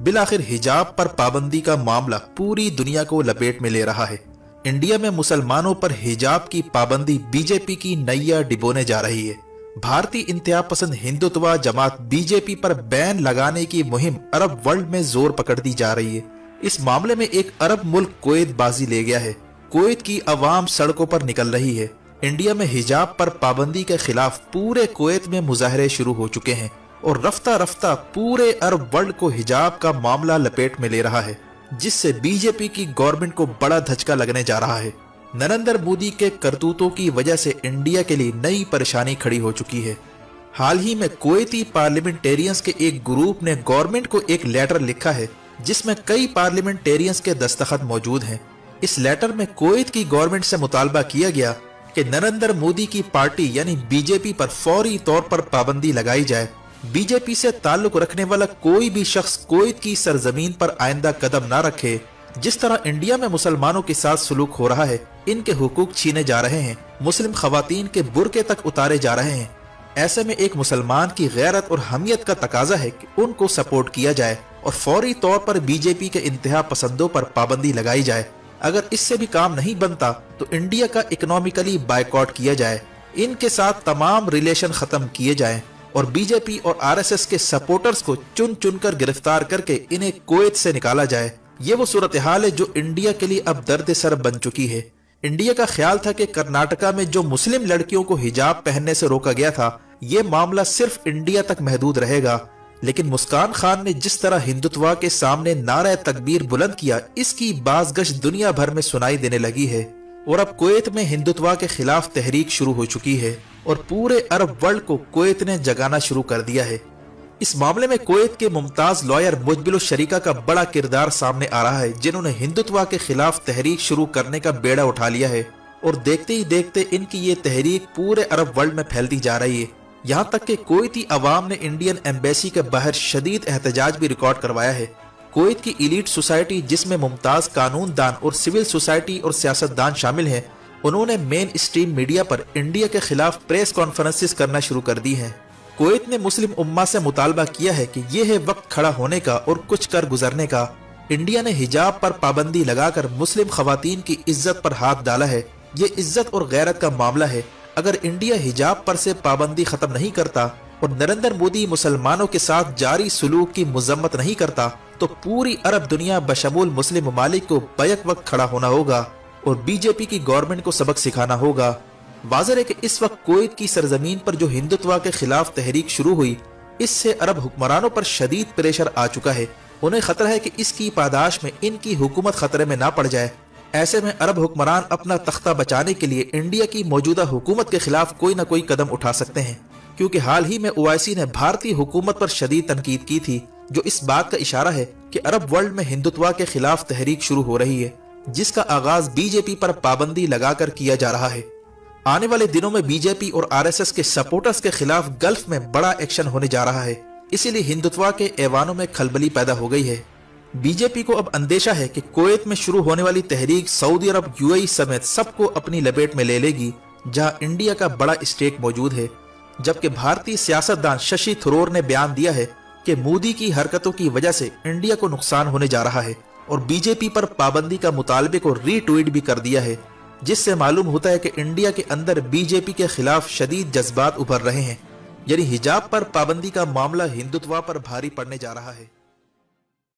बिलाखिर हिजाब पर पाबंदी का मामला पूरी दुनिया को लपेट में ले रहा है। इंडिया में मुसलमानों पर हिजाब की पाबंदी बीजेपी की नैया डिबोने जा रही है। भारतीय इंतहा पसंद हिंदुत्व जमात बीजेपी पर बैन लगाने की मुहिम अरब वर्ल्ड में जोर पकड़ दी जा रही है। इस मामले में एक अरब मुल्क कुवैत बाजी ले गया है। कुवैत की अवाम सड़कों पर निकल रही है। इंडिया में हिजाब पर पाबंदी के खिलाफ पूरे कुवैत में मुजाहरे शुरू हो चुके हैं और रफ्ता रफ्ता पूरे अरब वर्ल्ड को हिजाब का मामला लपेट में ले रहा है, जिससे बीजेपी की गवर्नमेंट को बड़ा धचका लगने जा रहा है। नरेंद्र मोदी के करतूतों की वजह से इंडिया के लिए नई परेशानी खड़ी हो चुकी है। हाल ही में कुवैती पार्लियामेंटेरियंस के एक ग्रुप ने गवर्नमेंट को एक लेटर लिखा है जिसमें कई पार्लियामेंटेरियंस के दस्तखत मौजूद हैं। इस लेटर में कुवैत की गवर्नमेंट से मुतालबा किया गया कि नरेंद्र मोदी की पार्टी यानी बीजेपी पर फौरी तौर पर पाबंदी लगाई जाए। बीजेपी से ताल्लुक रखने वाला कोई भी शख्स कुवैत की सरजमीन पर आइंदा कदम न रखे। जिस तरह इंडिया में मुसलमानों के साथ सलूक हो रहा है, इनके हुकूक छीने जा रहे हैं, मुस्लिम खवातीन के बुरके तक उतारे जा रहे हैं। ऐसे में एक मुसलमान की गैरत और हमियत का तकाजा है कि उनको सपोर्ट किया जाए और फौरी तौर पर बीजेपी के इंतहा पसंदों पर पाबंदी लगाई जाए। अगर इससे भी काम नहीं बनता तो इंडिया का इकोनॉमिकली बायकॉट किया जाए, इनके साथ तमाम रिलेशन खत्म किए जाएं और बीजेपी और आरएसएस के सपोर्टर्स को चुन चुन कर गिरफ्तार करके इन्हें कुवैत से निकाला जाए। ये वो सूरत हाल है जो इंडिया के लिए अब दर्द सर बन चुकी है। इंडिया का ख्याल था कि कर्नाटका में जो मुस्लिम लड़कियों को हिजाब पहनने से रोका गया था, ये मामला सिर्फ इंडिया तक महदूद रहेगा, लेकिन मुस्कान खान ने जिस तरह हिंदुत्व के सामने नारा तकबीर बुलंद किया, इसकी बाज़गश दुनिया भर में सुनाई देने लगी है और अब कुवैत में हिंदुत्व के खिलाफ तहरीक शुरू हो चुकी है और पूरे अरब वर्ल्ड को कुवैत ने जगाना शुरू कर दिया है। इस मामले में कुवैत के मुमताज लॉयर मुजबिल शरीका का बड़ा किरदार सामने आ रहा है, जिन्होंने हिंदुत्व के खिलाफ तहरीक शुरू करने का बेड़ा उठा लिया है और देखते ही देखते इनकी ये तहरीक पूरे अरब वर्ल्ड में फैलती जा रही है। यहाँ तक कि कुवैती अवाम ने इंडियन एम्बेसी के बाहर शदीद एहतजाज भी रिकॉर्ड करवाया है। कुवैत की इलीट सोसाइटी, जिसमें मुमताज कानून दान और सिविल सोसाइटी और सियासतदान शामिल हैं, उन्होंने मेन स्ट्रीम मीडिया पर इंडिया के खिलाफ प्रेस कॉन्फ्रेंसेस करना शुरू कर दी हैं। कुवैत ने मुस्लिम उम्मा से मुतालबा किया है कि यह है वक्त खड़ा होने का और कुछ कर गुजरने का। इंडिया ने हिजाब पर पाबंदी लगाकर मुस्लिम खवातीन की इज्जत पर हाथ डाला है। ये इज्जत और गैरत का मामला है। अगर इंडिया हिजाब पर से पाबंदी खत्म नहीं करता और नरेंद्र मोदी मुसलमानों के साथ जारी सलूक की मजम्मत नहीं करता तो पूरी अरब दुनिया बशमूल मुस्लिम ममालिक को बैक वक्त खड़ा होना होगा और बीजेपी की गवर्नमेंट को सबक सिखाना होगा। वाज़ेह है कि इस वक्त कुवैत की सरजमीन पर जो हिंदुत्व के खिलाफ तहरीक शुरू हुई, इससे अरब हुक्मरानों पर शदीद प्रेशर आ चुका है। उन्हें खतरा है कि इसकी पादाश में इनकी हुकूमत खतरे में ना पड़ जाए। ऐसे में अरब हुक्मरान अपना तख्ता बचाने के लिए इंडिया की मौजूदा हुकूमत के खिलाफ कोई न कोई कदम उठा सकते हैं, क्योंकि हाल ही में ओवैसी ने भारतीय हुकूमत पर शदीद तनकीद की थी, जो इस बात का इशारा है कि अरब वर्ल्ड में हिंदुत्व के खिलाफ तहरीक शुरू हो रही है, जिसका आगाज बीजेपी पर पाबंदी लगाकर किया जा रहा है। आने वाले दिनों में बीजेपी और आरएसएस के सपोर्टर्स के खिलाफ गल्फ में बड़ा एक्शन होने जा रहा है, इसीलिए हिंदुत्व के ऐवानों में खलबली पैदा हो गई है। बीजेपी को अब अंदेशा है कि कुवैत में शुरू होने वाली तहरीक सऊदी अरब, यूएई समेत सबको अपनी लपेट में ले लेगी, जहां इंडिया का बड़ा स्टेक मौजूद है। जबकि भारतीय सियासतदान शशि थरूर ने बयान दिया है कि मोदी की हरकतों की वजह से इंडिया को नुकसान होने जा रहा है और बीजेपी पर पाबंदी का मुतालबे को रीट्वीट भी कर दिया है, जिससे मालूम होता है कि इंडिया के अंदर बीजेपी के खिलाफ शदीद जज्बात उभर रहे हैं। यानी हिजाब पर पाबंदी का मामला हिंदुत्व पर भारी पड़ने जा रहा है।